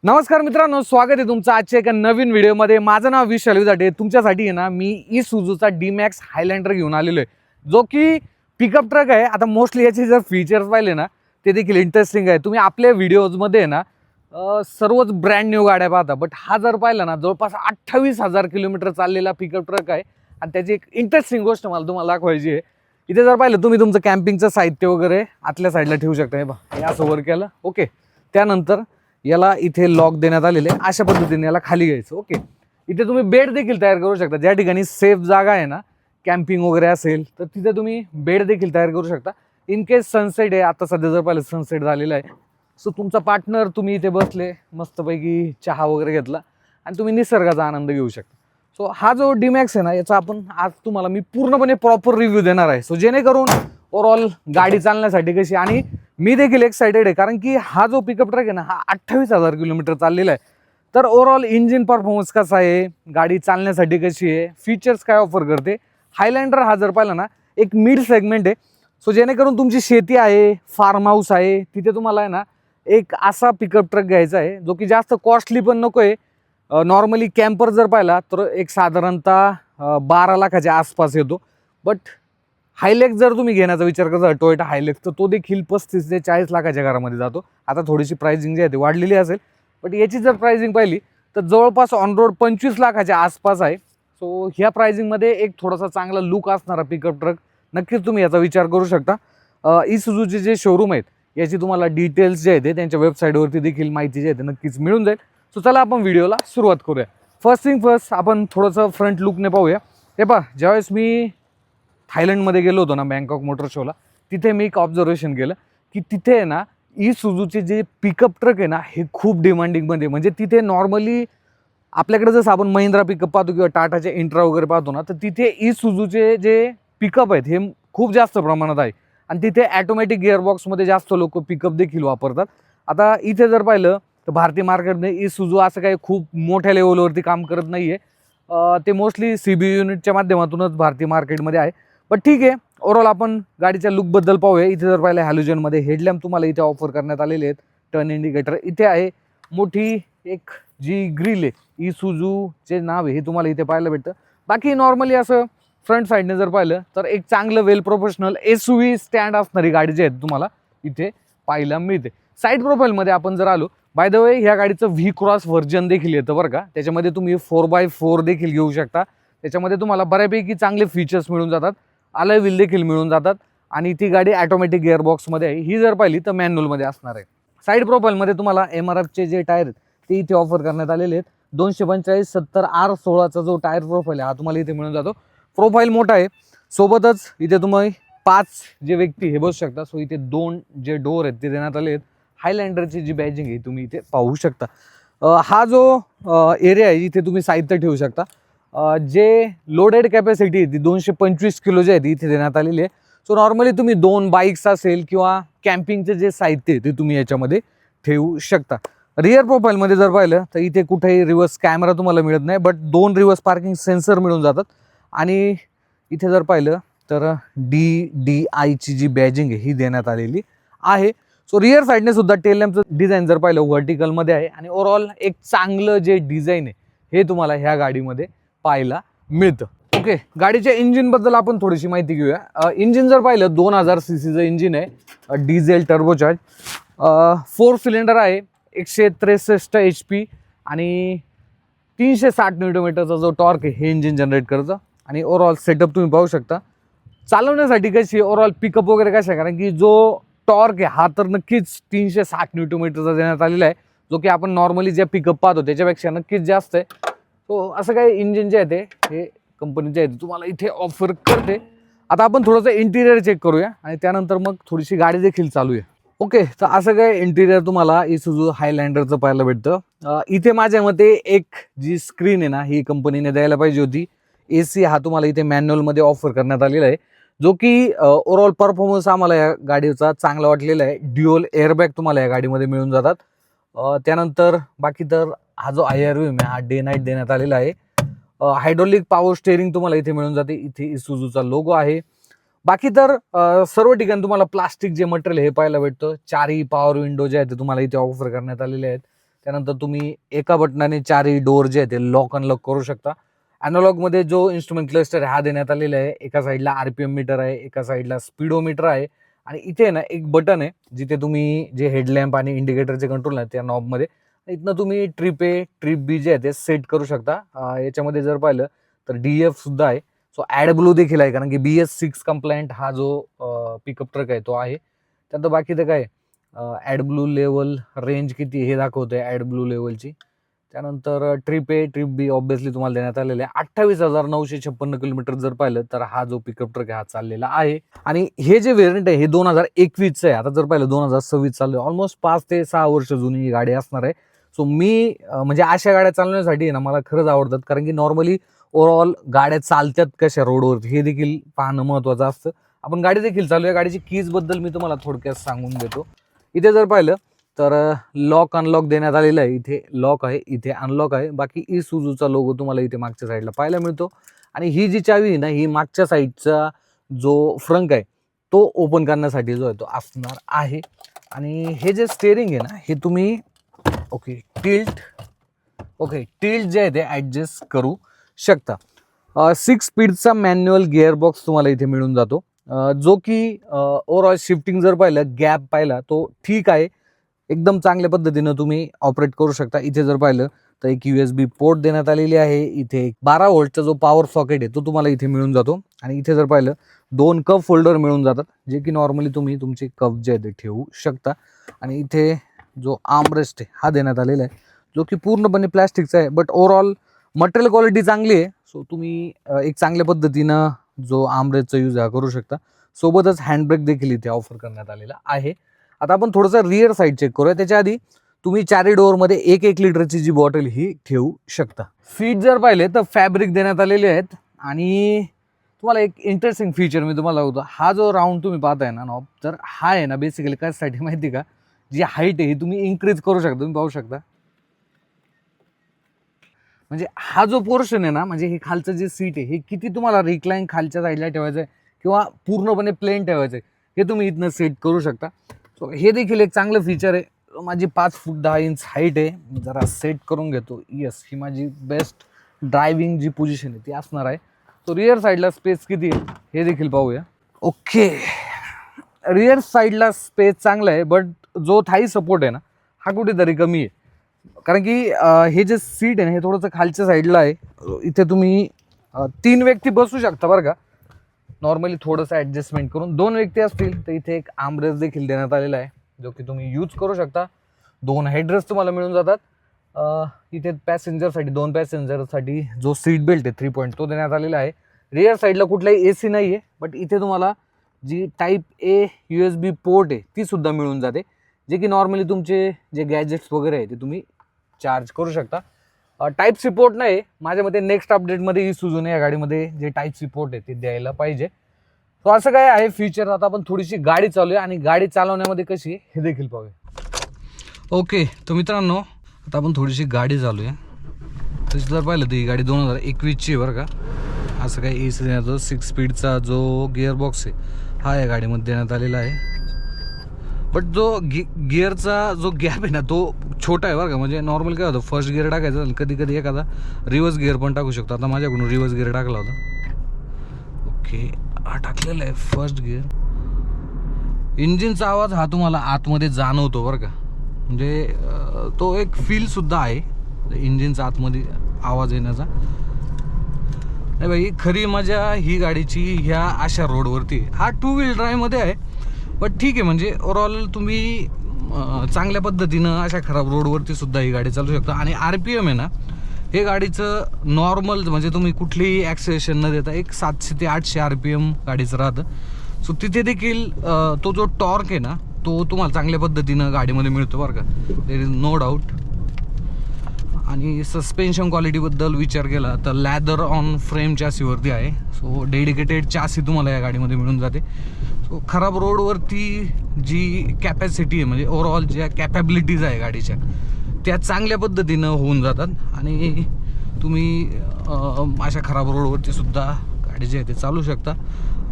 नमस्कार मित्रांनो, स्वागत आहे तुमचं आजच्या एका नवीन व्हिडिओमध्ये। माझं नाव विशाल विजाटे। तुमच्यासाठी आहे ना मी इसुझूचा डी-मॅक्स हायलँडर घेऊन आलेलो आहे, जो की पिकअप ट्रक आहे। आता मोस्टली याचे जर फीचर्स पाहिले ना ते देखील इंटरेस्टिंग आहे। तुम्ही आपल्या व्हिडिओजमध्ये आहे ना सर्वच ब्रँड न्यू गाड्या पाहता, बट हा जर पाहिला ना जवळपास 28,000 किलोमीटर चाललेला पिकअप ट्रक आहे। आणि त्याची एक इंटरेस्टिंग गोष्ट मला तुम्हाला दाखवायची आहे। इथे जर पाहिलं तुम्ही तुमचं कॅम्पिंगचं साहित्य वगैरे आतल्या साईडला ठेवू शकता। हे बघा, हे असं वर केलं, ओके। त्यानंतर याला इथे लॉक देण्यात आलेले, अशा पद्धतीने याला खाली घ्यायचं, ओके। इथे तुम्ही बेड देखील तयार करू शकता। ज्या ठिकाणी सेफ जागा आहे ना, कॅम्पिंग वगैरे असेल तर तिथे तुम्ही बेड देखील तयार करू शकता। इन केस सनसेट आहे, आता सध्या जर पाहिलं सनसेट झालेला आहे, सो तुमचा पार्टनर तुम्ही इथे बसले मस्तपैकी चहा वगैरे घेतला आणि तुम्ही निसर्गाचा आनंद घेऊ शकता। सो हा जो डी-मॅक्स आहे ना, याचा आपण आज तुम्हाला मी पूर्णपणे प्रॉपर रिव्ह्यू देणार आहे। सो जेणेकरून ओव्हरऑल गाडी चालण्यासाठी कशी, आणि मी देखील एक्साइटेड आहे कारण की हा जो पिकअप ट्रक आहे ना हा 28,000 किलोमीटर चाललेला आहे। तर ओव्हरऑल इंजिन परफॉर्मन्स कसा आहे, गाडी चालण्यासाठी कशी आहे, फीचर्स काय ऑफर करते। हायलँडर हा जर पाहिला ना एक मिड सेगमेंट आहे। सो जेणेकरून तुमची शेती आहे, फार्म हाऊस आहे, तिथे तुम्हाला आहे ना एक असा पिकअप ट्रक घ्यायचा आहे जो की जास्त कॉस्टली पण नको आहे। नॉर्मली कॅम्पर जर पाहिला तर एक साधारणतः 12 लाखाच्या आसपास येतो, बट हायलेक्स जर तुम्ही घेण्याचा विचार करता टोयोटा हायलेक्स, तर तो देखील 35 ते 40 लाखाच्या घरामध्ये जातो। आता थोडीशी प्राइसिंग जी आहे ती वाढलेली असेल, बट याची जर प्राइसिंग पाहिली तर जवळपास ऑन रोड 25 लाखाच्या आसपास आहे। सो ह्या प्राइसिंगमध्ये एक थोडासा चांगला लुक असणारा पिकअप ट्रक नक्कीच तुम्ही याचा विचार करू शकता। इसुझूचे जे शोरूम आहेत याची तुम्हाला डिटेल्स जे आहेत त्यांच्या वेबसाईटवरती देखील माहिती जी आहे नक्कीच मिळून जाईल। सो चला आपण व्हिडिओला सुरुवात करूया। फर्स्ट थिंग फर्स्ट, आपण थोडंसं फ्रंट लुकने पाहूया। हे पहा, ज्यावेळेस मी थायलंडमध्ये गेलो होतो ना बँकॉक मोटर शोला, तिथे मी एक ऑब्झर्वेशन केलं की तिथे आहे ना इसुझूचे जे पिकअप ट्रक आहे ना हे खूप डिमांडिंगमध्ये, म्हणजे तिथे नॉर्मली आपल्याकडे जसं आपण महिंद्रा पिकअप पाहतो किंवा टाटाचे इंट्रा वगैरे पाहतो ना, तर तिथे इसुझूचे जे पिकअप आहेत हे खूप जास्त प्रमाणात आहे। आणि तिथे ॲटोमॅटिक गिअरबॉक्समध्ये जास्त लोक पिकअप देखील वापरतात। आता इथे जर पाहिलं तर भारतीय मार्केटमध्ये इसुझू असं काही खूप मोठ्या लेवलवरती काम करत नाही आहे। ते मोस्टली CBU युनिटच्या माध्यमातूनच भारतीय मार्केटमध्ये आहे। बट ठीक आहे, ओव्हरऑल आपण गाडीच्या लुकबद्दल पाहूया। इथे जर पाहिलं हॅलोजनमध्ये हेडलॅम्प तुम्हाला इथे ऑफर करण्यात आलेले आहेत, टर्न इंडिकेटर इथे आहे, मोठी एक जी ग्रिल आहे इसुझूचे नाव आहे हे तुम्हाला इथे पाहायला भेटतं। बाकी नॉर्मली असं फ्रंट साईडने जर पाहिलं तर एक चांगलं वेल प्रोफेशनल SUV स्टँड असणारी गाडी जी आहे तुम्हाला इथे पाहायला मिळते। साईड प्रोफाईलमध्ये आपण जर आलो, बाय द वे ह्या गाडीचं V-क्रॉस व्हर्जन देखील येतं बरं का। त्याच्यामध्ये तुम्ही 4x4 देखील घेऊ शकता। त्याच्यामध्ये तुम्हाला बऱ्यापैकी चांगले फीचर्स मिळून जातात, अलॉय व्हील देखील मिळून जातात, आणि ती गाडी ऑटोमॅटिक गिअरबॉक्समध्ये आहे। ही जर पाहिली तर मॅन्युअलमध्ये असणार आहे। साईड प्रोफाईलमध्ये तुम्हाला MRFचे जे टायर आहेत ते इथे ऑफर करण्यात आलेले आहेत। 245/70R16चा जो टायर प्रोफाईल आहे हा तुम्हाला इथे मिळून जातो। प्रोफाईल मोठा आहे, सोबतच इथे तुम्ही 5 जे व्यक्ती हे बसू शकता। सो इथे 2 जे डोअर आहेत ते देण्यात आले आहेत। हायलँडरची जी बॅजिंग आहे तुम्ही इथे पाहू शकता। हा जो एरिया आहे इथे तुम्ही साहित्य ठेवू शकता। जे लोडेड कॅपॅसिटी आहे ती 225 किलो जे आहे ती इथे देण्यात आलेली आहे। सो नॉर्मली तुम्ही 2 बाईक्स असेल किंवा कॅम्पिंगचे जे साहित्य आहे ते तुम्ही याच्यामध्ये ठेवू शकता। रिअर प्रोफाईलमध्ये जर पाहिलं तर इथे कुठेही रिव्हर्स कॅमेरा तुम्हाला मिळत नाही, बट 2 रिव्हर्स पार्किंग सेन्सर मिळून जातात। आणि इथे जर पाहिलं तर DDIची जी बॅजिंग आहे ही देण्यात आलेली आहे। सो रिअर साईडने सुद्धा टेल लॅम्पचं डिझाईन जर पाहिलं व्हर्टिकलमध्ये आहे, आणि ओव्हरऑल एक चांगलं जे डिझाईन आहे हे तुम्हाला ह्या गाडीमध्ये पाहायला मिळतं। ओके, गाडीच्या इंजिनबद्दल आपण थोडीशी माहिती घेऊया। इंजिन जर पाहिलं 2000 सीसीचं इंजिन आहे, डिझेल टर्बोचार्ज, 4 सिलेंडर आहे, 163 HP आणि 360 न्यूटनमीटरचा जो टॉर्क आहे हे इंजिन जनरेट करतं। आणि ओव्हरऑल सेटअप तुम्ही पाहू शकता। चालवण्यासाठी कशी ओव्हरऑल पिकअप वगैरे कशा आहे, कारण की जो टॉर्क आहे हा तर नक्कीच 360 न्यूटनमीटरचा देण्यात आलेला आहे, जो की आपण नॉर्मली जे पिकअप पाहतो त्याच्यापेक्षा नक्कीच जास्त आहे। सो असं काही इंजिन जे आहे हे कंपनी जे आहे तुम्हाला इथे ऑफर करते। आता आपण थोडंसं इंटिरियर चेक करूया आणि त्यानंतर मग थोडीशी गाडी देखील चालूया। ओके, तर असं काय इंटिरियर तुम्हाला इसुझू हायलँडरचं पाहायला भेटतं। इथे माझ्या मते एक जी स्क्रीन आहे ना ही कंपनीने द्यायला पाहिजे होती। AC हा तुम्हाला इथे मॅन्युअलमध्ये ऑफर करण्यात आलेला आहे, जो की ओव्हरऑल परफॉर्मन्स आम्हाला या गाडीचा चांगला वाटलेला आहे। ड्युअल एअरबॅग तुम्हाला या गाडीमध्ये मिळून जातात। त्यानंतर बाकी तर हा जो IRVM आहे हा डे नाईट देण्यात आलेला आहे। हायड्रोलिक पॉवर स्टेअरिंग तुम्हाला इथे मिळून जाते, इथे इसुझूचा लोगो आहे। बाकी तर सर्व ठिकाणी तुम्हाला प्लास्टिक जे मटेरियल हे पाहायला भेटतं। 4ही पॉवर विंडो जे आहेत ते तुम्हाला इथे ऑफर करण्यात आलेले आहेत। त्यानंतर तुम्ही एका बटनाने चारही डोअर जे आहे ते लॉक अनलॉक करू शकता. ॲनालॉगमध्ये जो इन्स्ट्रुमेंट क्लस्टर हा देण्यात आलेला आहे. एका साईडला RPM मीटर आहे, एका साईडला स्पीडोमीटर आहे आणि इथे ना एक बटन आहे जिथे तुम्ही जे हेडलॅम्प आणि इंडिकेटरचे कंट्रोल आहे त्या नॉबमध्ये इथनं तुम्ही ट्रिप A ट्रिप B जे आहे ते सेट करू शकता. याच्यामध्ये जर पाहिलं तर DF सुद्धा आहे. सो AdBlue देखील आहे कारण की BS6 कंप्लायंट हा जो पिकअप ट्रक आहे तो आहे. त्यानंतर बाकी तर काय AdBlue लेवल रेंज किती हे दाखवतंय AdBlue लेवलची. त्यानंतर trip A trip B obviously तुम्हाला देण्यात आलेले आहे. 28,956 किलोमीटर जर पाहिलं तर हा जो पिकअप ट्रक आहे हा चाललेला आहे. आणि हे जे व्हेरियंट आहे हे 2021चं आहे. आता जर पाहिलं 2026 चालू आहे. ऑलमोस्ट 5 ते 6 वर्ष जुनी ही गाडी असणार आहे. सो मी म्हणजे अशा गाड्या चालवण्यासाठी ना मला खरंच आवडतात कारण की नॉर्मली ओव्हरऑल गाड्या चालतात कशा रोडवरती हे देखील पाहणं महत्त्वाचं असतं. आपण गाडी देखील चालूया. गाडीची कीजबद्दल मी तुम्हाला थोडक्यात सांगून देतो. इथे जर पाहिलं तर लॉक अनलॉक देण्यात आलेलं आहे. इथे लॉक आहे, इथे अनलॉक आहे. बाकी इसुझूचा लोगो तुम्हाला इथे मागच्या साईडला पाहायला मिळतो. आणि ही जी चावी आहे ना ही मागच्या साईडचा जो फ्रंक आहे तो ओपन करण्यासाठी जो आहे तो असणार आहे. आणि हे जे स्टेअरिंग आहे ना हे तुम्ही टिल्ट जे आहे ते ॲडजस्ट करू शकता. 6 स्पीडचा मॅन्युअल गिअरबॉक्स तुम्हाला इथे मिळून जातो. जो की ओव्हरऑल शिफ्टिंग जर पाहिलं गॅप पाहिला तो ठीक आहे. एकदम चांगल्या पद्धतीनं तुम्ही ऑपरेट करू शकता. इथे जर पाहिलं तर एक USB पोर्ट देण्यात आलेली आहे. इथे एक 12 व्होल्टचा जो पॉवर सॉकेट आहे तो तुम्हाला इथे मिळून जातो. आणि इथे जर पाहिलं 2 कप होल्डर मिळून जातात जे की नॉर्मली तुम्ही तुमचे कप जे आहे ते ठेवू शकता. आणि इथे जो आर्मरेस्ट आहे हा देण्यात आलेला आहे जो की पूर्णपणे प्लॅस्टिकचा आहे. बट ओव्हरऑल मटेरियल क्वालिटी चांगली आहे. सो तुम्ही एक चांगल्या पद्धतीनं जो आर्मरेस्टचा यूज हा करू शकता. सोबतच हँडब्रेक देखील इथे ऑफर करण्यात आलेला आहे. आता आपण थोडंसं रिअर साईड चेक करूया. त्याच्या आधी तुम्ही चारही डोअरमध्ये 1 लिटरची जी बॉटल ही ठेवू शकता. सीट जर पाहिले तर फॅब्रिक देण्यात आलेले आहेत. आणि तुम्हाला एक इंटरेस्टिंग फीचर मी तुम्हाला होतो. हा जो राऊंड तुम्ही पाहताय ना नॉब तर हा आहे ना बेसिकली कशासाठी माहिती का, जी हाईट आहे ही तुम्ही इन्क्रीज करू शकता. तुम्ही पाहू शकता म्हणजे हा जो पोर्शन आहे ना म्हणजे हे खालचं जे सीट आहे हे किती तुम्हाला रिक्लाइन खालच्या साईडला ठेवायचं आहे किंवा पूर्णपणे प्लेन ठेवायचं आहे हे तुम्ही इथनं सेट करू शकता. सो हे देखील एक चांगलं फीचर आहे. माझी 5 फूट 10 इंच हाईट आहे. मी जरा सेट करून घेतो. येस ही माझी बेस्ट ड्रायव्हिंग जी पोझिशन आहे ती असणार आहे. सो रिअर साईडला स्पेस किती आहे हे देखील पाहूया. ओके रिअर साईडला स्पेस चांगला आहे बट जो थाई सपोर्ट आहे ना हा कुठेतरी कमी आहे. कारण की हे जे सीट आहे ना हे थोडंसं खालच्या साईडला आहे. इथे तुम्ही 3 व्यक्ती बसू शकता बरं का. नॉर्मली थोडंसं ॲडजस्टमेंट करून 2 व्यक्ती असतील तर इथे एक आर्मरेस्ट देखील देण्यात आलेला आहे जो की तुम्ही यूज करू शकता. 2 हेडरेस्ट तुम्हाला मिळून जातात. इथे पॅसेंजरसाठी 2 पॅसेंजरसाठी जो सीट बेल्ट आहे 3 पॉईंट तो देण्यात आलेला आहे. रिअर साईडला कुठलाही AC नाही आहे बट इथे तुम्हाला जी टाईप A USB पोर्ट आहे ती सुद्धा मिळून जाते जे की नॉर्मली तुमचे जे गॅजेट्स वगैरे आहे ते तुम्ही चार्ज करू शकता. टाईप C पोर्ट नाही. माझ्या मते नेक्स्ट अपडेटमध्ये इसुझूने या गाडीमध्ये जे टाईप C पोर्ट आहे ते द्यायला पाहिजे. सो असं काय आहे फीचर. आता आपण थोडीशी गाडी चालूया आणि गाडी चालवण्यामध्ये कशी आहे हे देखील पाहूया. ओके तर मित्रांनो आता आपण थोडीशी गाडी चालूया. तशी जर पाहिलं तर ही गाडी 2021ची आहे बरं का. असं काही AC देण्याचं 6 स्पीडचा जो गिअरबॉक्स आहे हा या गाडीमध्ये देण्यात आलेला आहे. बट जो गिअरचा जो गॅप आहे ना तो छोटा आहे बरं का. म्हणजे नॉर्मल काय होतं फर्स्ट गिअर टाकायचं आणि कधी कधी एखादा रिव्हर्स गिअर पण टाकू शकतो. आता माझ्याकडून रिव्हर्स गिअर टाकला होता. ओके हा टाकलेला आहे फर्स्ट गिअर. इंजिनचा आवाज हा तुम्हाला आतमध्ये जाणवतो बरं का. म्हणजे तो एक फीलसुद्धा आहे इंजिनचा आतमध्ये आवाज येण्याचा. नाही भाई खरी मजा ही गाडीची ह्या अशा रोडवरती. हा 2 व्हील ड्राईव्हमध्ये आहे बट ठीक आहे. म्हणजे ओव्हरऑल तुम्ही चांगल्या पद्धतीनं अशा खराब रोडवरती सुद्धा ही गाडी चालू शकता. आणि RPM आहे ना हे गाडीचं नॉर्मल म्हणजे तुम्ही कुठलीही ॲक्सेलेरेशन न देता एक 700 ते 800 RPM गाडीचं राहतं. सो तिथे देखील तो जो टॉर्क आहे ना तो तुम्हाला चांगल्या पद्धतीनं गाडीमध्ये मिळतो बरं का. There is no doubt. आणि सस्पेन्शन क्वालिटीबद्दल विचार केला तर लॅदर ऑन फ्रेम चासीवरती आहे. सो डेडिकेटेड चासी तुम्हाला या गाडीमध्ये मिळून जाते. सो खराब रोडवरती जी कॅपॅसिटी आहे म्हणजे ओव्हरऑल ज्या कॅपॅबिलिटीज आहे गाडीच्या त्या चांगल्या पद्धतीनं होऊन जातात. आणि तुम्ही अशा खराब रोडवरती सुद्धा गाडी जी आहे ते चालू शकता.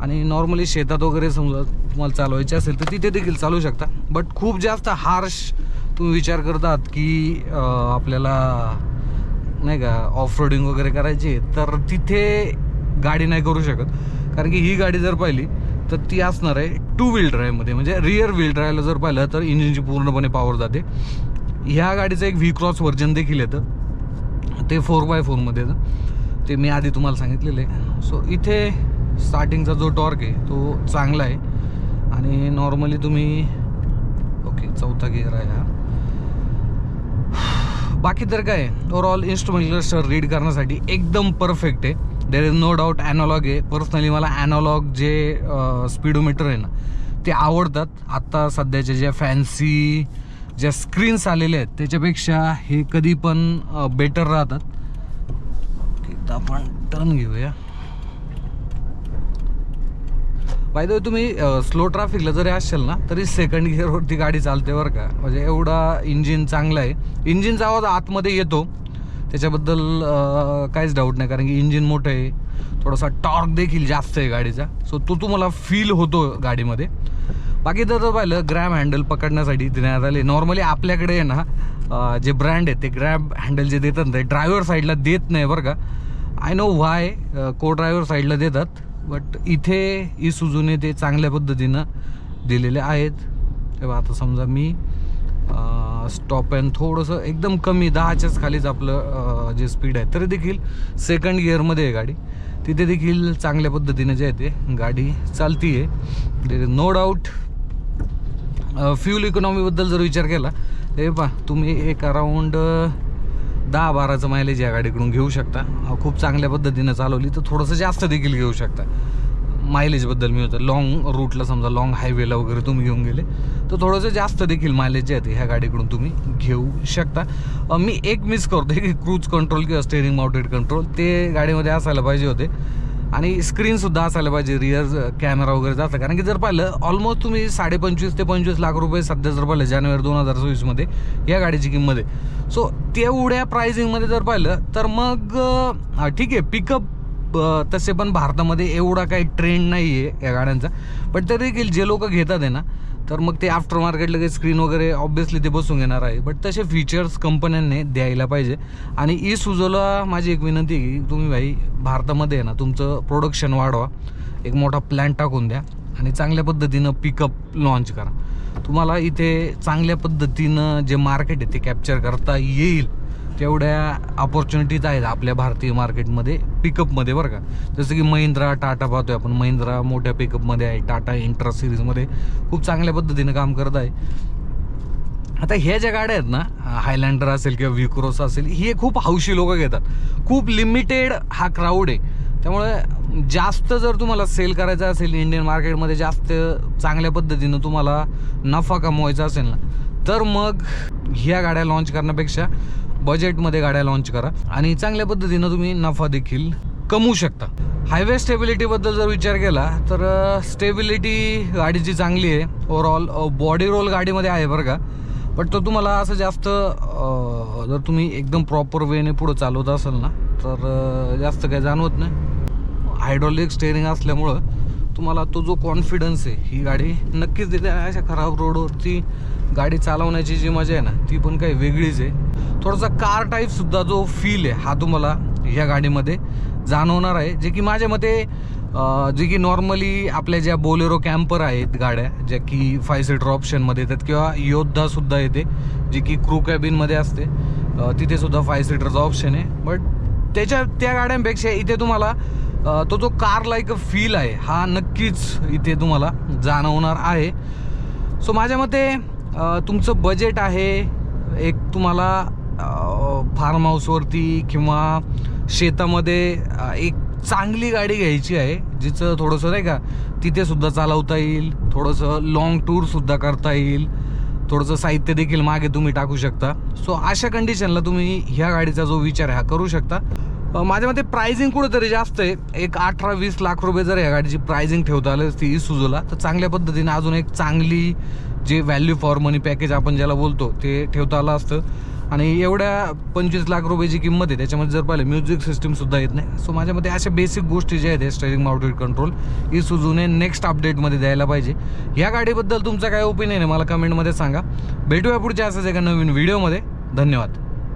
आणि नॉर्मली शेतात वगैरे समजा तुम्हाला चालवायचे असेल तर तिथे देखील चालू शकता. बट खूप जास्त हार्श तुम्ही विचार करतात की आपल्याला नाही का ऑफ रोडिंग वगैरे करायची, तर तिथे गाडी नाही करू शकत. कारण की ही गाडी जर पाहिली तर ती असणार आहे 2 व्हील ड्राईव्हमध्ये. म्हणजे रिअर व्हील ड्राईव्हला जर पाहिलं तर इंजिनची पूर्णपणे पॉवर जाते. ह्या गाडीचं एक V-Cross व्हर्जन देखील येतं, ते 4x4 मध्ये येतं, ते मी आधी तुम्हाला सांगितलेलं आहे. सो इथे स्टार्टिंगचा जो टॉर्क आहे तो चांगला आहे. आणि नॉर्मली तुम्ही ओके 4था गिअर आहे हा. बाकी तर काय ओव्हरऑल इन्स्ट्रुमेंट क्लस्टर रीड करण्यासाठी एकदम परफेक्ट आहे. There is no doubt analog आहे. पर्सनली मला ॲनालॉग जे स्पीडोमीटर आहे ना ते आवडतात. आत्ता सध्याच्या ज्या फॅन्सी ज्या स्क्रीन्स आलेल्या आहेत त्याच्यापेक्षा हे कधी पण बेटर राहतात. एकदा आपण टर्न घेऊया. बाय द वे तुम्ही स्लो ट्रॅफिकला जरी असेल ना तरी सेकंड गिअरवरती गाडी चालते बरं का. म्हणजे एवढा इंजिन चांगला आहे. इंजिनचा आवाज आतमध्ये येतो त्याच्याबद्दल काहीच डाऊट नाही, कारण की इंजिन मोठं आहे, थोडासा टॉर्क देखील जास्त आहे गाडीचा. सो तो तुम्हाला फील होतो गाडीमध्ये. बाकी जर पाहिलं ग्रॅब हँडल पकडण्यासाठी देण्यात आले. नॉर्मली आपल्याकडे आहे ना जे ब्रँड आहे ते ग्रॅब हँडल जे देतात ते ड्रायव्हर साईडला देत नाही बरं का. आय नो व्हाय, को ड्रायव्हर साईडला देतात, बट इथे इसुझूने ते चांगल्या पद्धतीनं दिलेले आहेत. तेव्हा आता समजा मी स्टॉप अँड थोडंसं एकदम कमी 10च्याच खालीच आपलं जे स्पीड आहे तरी देखील सेकंड गिअरमध्ये आहे गाडी, तिथे देखील चांगल्या पद्धतीने जे आहे ते गाडी चालती आहे. There is no doubt. Fuel इकॉनॉमीबद्दल जर विचार केला ते पहा तुम्ही एक अराऊंड 10-12चं मायलेज या गाडीकडून घेऊ शकता. खूप चांगल्या पद्धतीनं चालवली तर थोडंसं जास्त देखील घेऊ शकता. मायलेजबद्दल मी होतं लॉंग रूटला समजा लॉंग हायवेला वगैरे तुम्ही घेऊन गेले तर थोडंसं जास्त देखील मायलेज जे आहे ते ह्या गाडीकडून तुम्ही घेऊ शकता. मी एक मिस करतो की क्रूज कंट्रोल किंवा स्टेअरिंग माउंटेड कंट्रोल ते गाडीमध्ये असायला पाहिजे होते. आणि स्क्रीनसुद्धा असायला पाहिजे, रिअर कॅमेरा वगैरे जातं. कारण की जर पाहिलं ऑलमोस्ट तुम्ही 25.5 ते 25 लाख रुपये सध्या जर पाहिलं जानेवारी 2024मध्ये या गाडीची किंमत आहे. सो तेवढ्या प्राइसिंगमध्ये जर पाहिलं तर मग ठीक आहे, पिकअप तसे पण भारतामध्ये एवढा काही ट्रेंड नाही आहे या गाड्यांचा, बट तरी देखील जे लोक घेतात आहे ना तर मग ते आफ्टर मार्केटला काही स्क्रीन वगैरे ऑब्विसली ते बसून घेणार आहे. बट तसे फीचर्स कंपन्यांनी द्यायला पाहिजे. आणि इसुझूला माझी एक विनंती आहे की तुम्ही भाई भारतामध्ये आहे ना तुमचं प्रोडक्शन वाढवा, एक मोठा प्लॅन टाकून द्या आणि चांगल्या पद्धतीनं पिकअप लॉन्च करा. तुम्हाला इथे चांगल्या पद्धतीनं जे मार्केट आहे ते कॅप्चर करता येईल तेवढ्या ऑपॉर्च्युनिटीज आहेत आपल्या भारतीय मार्केटमध्ये पिकअपमध्ये बरं का. जसं की महिंद्रा टाटा पाहतोय आपण, महिंद्रा मोठ्या पिकअपमध्ये आहे, टाटा इंट्रा सिरीजमध्ये खूप चांगल्या पद्धतीनं काम करत आहे. आता ह्या ज्या गाड्या आहेत ना हायलँडर असेल किंवा V-Cross असेल, हे खूप हौशी लोक घेतात. खूप लिमिटेड हा क्राऊड आहे. त्यामुळे जास्त जर तुम्हाला सेल करायचं असेल इंडियन मार्केटमध्ये, जास्त चांगल्या पद्धतीनं तुम्हाला नफा कमवायचा असेल ना तर मग ह्या गाड्या लॉन्च करण्यापेक्षा बजेटमध्ये गाड्या लॉन्च करा आणि चांगल्या पद्धतीनं तुम्ही नफा देखील कमवू शकता. हायवे स्टेबिलिटीबद्दल जर विचार केला तर स्टेबिलिटी गाडीची चांगली आहे. ओव्हरऑल बॉडी रोल गाडीमध्ये आहे बरं का, बट तो तुम्हाला असं जास्त जर तुम्ही एकदम प्रॉपर वेने पुढं चालवत असाल ना तर जास्त काही जाणवत नाही. हायड्रॉलिक स्टेअरिंग असल्यामुळं तुम्हाला तो जो कॉन्फिडन्स आहे ही गाडी नक्कीच देते. अशा खराब रोडवरती गाडी चालवण्याची जी मजा आहे ना ती पण काही वेगळीच आहे. थोडासा कार टाईपसुद्धा जो फील आहे हा तुम्हाला ह्या गाडीमध्ये जाणवणार आहे. जे की माझ्या मते जे की नॉर्मली आपल्या ज्या बोलेरो कॅम्पर आहेत गाड्या ज्या की 5 सीटर ऑप्शनमध्ये येतात किंवा योद्धासुद्धा येते जी की क्रू कॅबिनमध्ये असते, तिथे सुद्धा 5 सीटरचा ऑप्शन आहे. बट त्या गाड्यांपेक्षा इथे तुम्हाला तो जो कार लाईक फील आहे हा नक्कीच इथे तुम्हाला जाणवणार आहे. सो माझ्या मते तुमचं बजेट आहे एक तुम्हाला फार्म हाऊसवरती किंवा शेतामध्ये एक चांगली गाडी घ्यायची आहे जिचं थोडंसं नाही का तिथे सुद्धा चालवता येईल, थोडंसं लॉंग टूरसुद्धा करता येईल, थोडंसं साहित्य देखील मागे तुम्ही टाकू शकता. सो अशा कंडिशनला तुम्ही ह्या गाडीचा जो विचार आहे हा करू शकता. माझ्या मते प्राइसिंग कुठंतरी जास्त आहे. एक 18-20 लाख रुपये जर ह्या गाडीची प्राइसिंग ठेवता आली असती इसुझूला तर चांगल्या पद्धतीने अजून एक चांगली जे व्हॅल्यू फॉर मनी पॅकेज आपण ज्याला बोलतो ते ठेवता आलं असतं. आणि एवढ्या 25 लाख रुपयाची किंमत आहे, त्याच्यामध्ये जर पाहिलं म्युझिक सिस्टीमसुद्धा येत नाही. सो माझ्या मते अशा बेसिक गोष्टी ज्या आहेत स्टेअरिंग माउंटेड कंट्रोल इसूझूने नेक्स्ट अपडेटमध्ये द्यायला पाहिजे. या गाडीबद्दल तुमचा काय ओपिनियन आहे मला कमेंटमध्ये सांगा. भेटूया पुढच्या असंच एका नवीन व्हिडिओमध्ये. धन्यवाद.